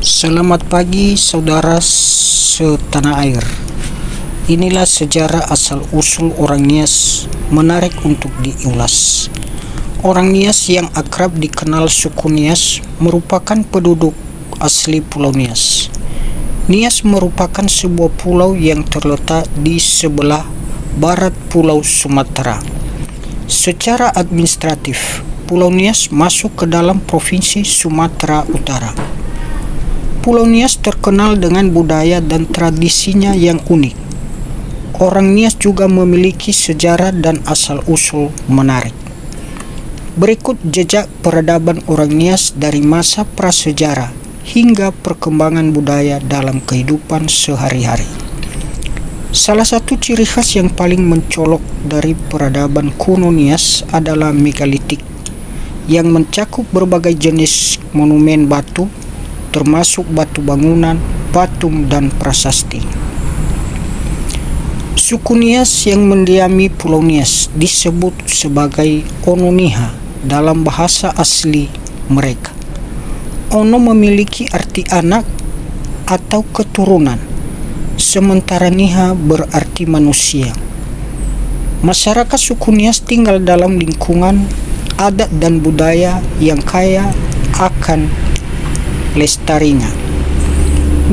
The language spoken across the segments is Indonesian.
Selamat pagi saudara setanah air. Inilah sejarah asal-usul orang Nias, menarik untuk diulas. Orang Nias yang akrab dikenal suku Nias merupakan penduduk asli Pulau Nias. Nias merupakan sebuah pulau yang terletak di sebelah barat Pulau Sumatera. Secara administratif, Pulau Nias masuk ke dalam Provinsi Sumatera Utara. Pulau Nias terkenal dengan budaya dan tradisinya yang unik. Orang Nias juga memiliki sejarah dan asal-usul menarik. Berikut jejak peradaban orang Nias dari masa prasejarah hingga perkembangan budaya dalam kehidupan sehari-hari. Salah satu ciri khas yang paling mencolok dari peradaban kuno Nias adalah megalitik, yang mencakup berbagai jenis monumen batu, termasuk batu bangunan, patung, dan prasasti. Suku Nias yang mendiami Pulau Nias disebut sebagai Ono-Niha dalam bahasa asli mereka. Ono memiliki arti anak atau keturunan, sementara Niha berarti manusia. Masyarakat suku Nias tinggal dalam lingkungan adat dan budaya yang kaya akan lestarinya.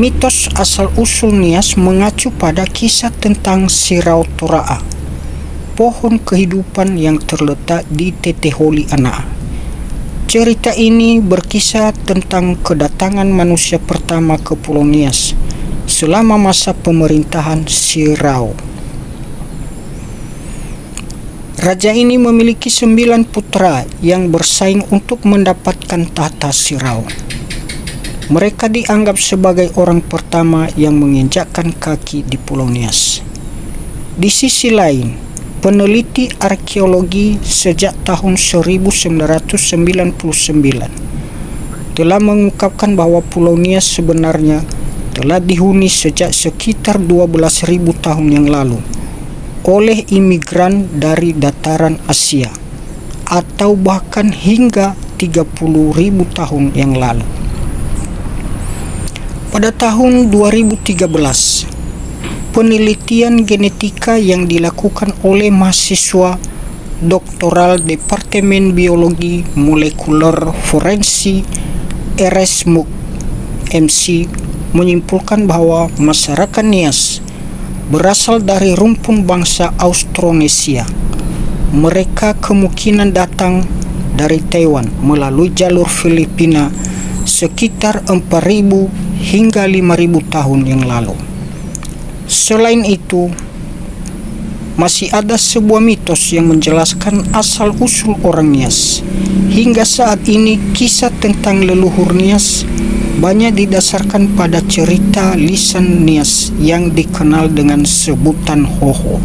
Mitos asal-usul Nias mengacu pada kisah tentang Sirau Tora'a, pohon kehidupan yang terletak di Teteholi Anaa. Cerita ini berkisah tentang kedatangan manusia pertama ke Pulau Nias selama masa pemerintahan Sirau. Raja ini memiliki 9 putra yang bersaing untuk mendapatkan tahta Sirau. Mereka dianggap sebagai orang pertama yang menginjakkan kaki di Pulau Nias. Di sisi lain, peneliti arkeologi sejak tahun 1999 telah mengungkapkan bahwa Pulau Nias sebenarnya telah dihuni sejak sekitar 12.000 tahun yang lalu oleh imigran dari dataran Asia, atau bahkan hingga 30.000 tahun yang lalu. Pada tahun 2013, penelitian genetika yang dilakukan oleh mahasiswa doktoral Departemen Biologi Molekuler Forensik RSMUK MC menyimpulkan bahwa masyarakat Nias berasal dari rumpun bangsa Austronesia. Mereka kemungkinan datang dari Taiwan melalui jalur Filipina sekitar 4.000 hingga 5.000 tahun yang lalu. Selain itu, masih ada sebuah mitos yang menjelaskan asal-usul orang Nias. Hingga saat ini, kisah tentang leluhur Nias banyak didasarkan pada cerita lisan Nias yang dikenal dengan sebutan Hoho.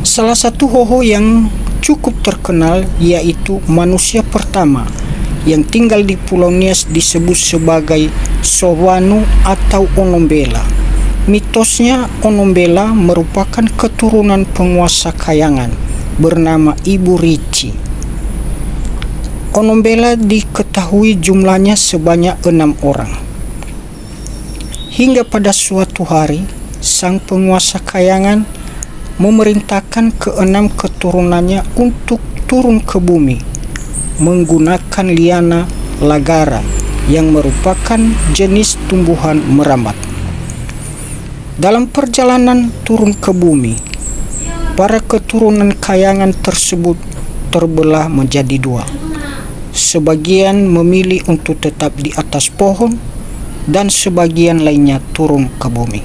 Salah satu Hoho yang cukup terkenal yaitu manusia pertama yang tinggal di Pulau Nias disebut sebagai Sowanu atau Onombela. Mitosnya, Onombela merupakan keturunan penguasa Kayangan bernama Ibu Rici. Onombela diketahui jumlahnya sebanyak 6 orang. Hingga pada suatu hari, sang penguasa Kayangan memerintahkan ke-6 keturunannya untuk turun ke bumi menggunakan liana lagara yang merupakan jenis tumbuhan merambat. Dalam perjalanan turun ke bumi, para keturunan Kayangan tersebut terbelah menjadi 2. Sebagian memilih untuk tetap di atas pohon dan sebagian lainnya turun ke bumi.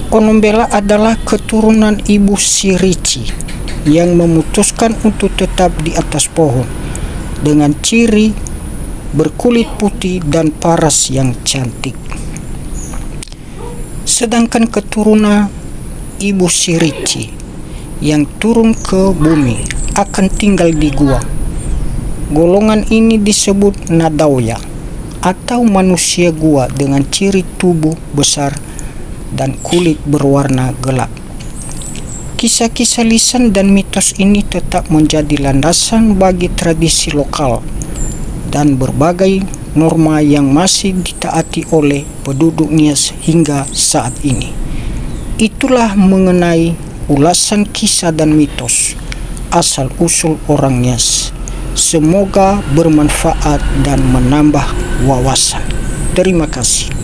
Onombela adalah keturunan Ibu Sirici yang memutuskan untuk tetap di atas pohon dengan ciri berkulit putih dan paras yang cantik. Sedangkan keturunan Ibu Sirici yang turun ke bumi akan tinggal di gua. Golongan ini disebut Nadauya atau manusia gua dengan ciri tubuh besar dan kulit berwarna gelap. Kisah-kisah lisan dan mitos ini tetap menjadi landasan bagi tradisi lokal dan berbagai norma yang masih ditaati oleh penduduk Nias hingga saat ini. Itulah mengenai ulasan kisah dan mitos asal-usul orang Nias. Semoga bermanfaat dan menambah wawasan. Terima kasih.